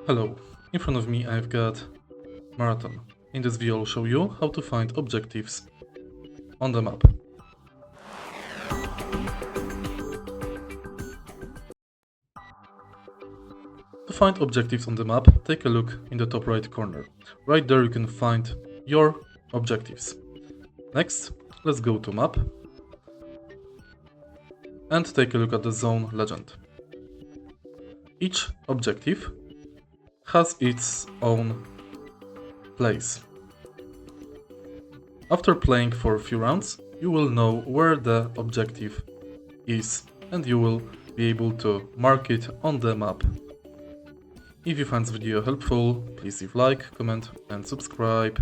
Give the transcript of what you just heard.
Hello, in front of me I've got Marathon. In this video I'll show you how to find objectives on the map. To find objectives on the map, take a look in the top right corner. Right there you can find your objectives. Next, let's go to map and take a look at the zone legend. Each objective has its own place. After playing for a few rounds, you will know where the objective is and you will be able to mark it on the map. If you find this video helpful, please leave like, comment and subscribe.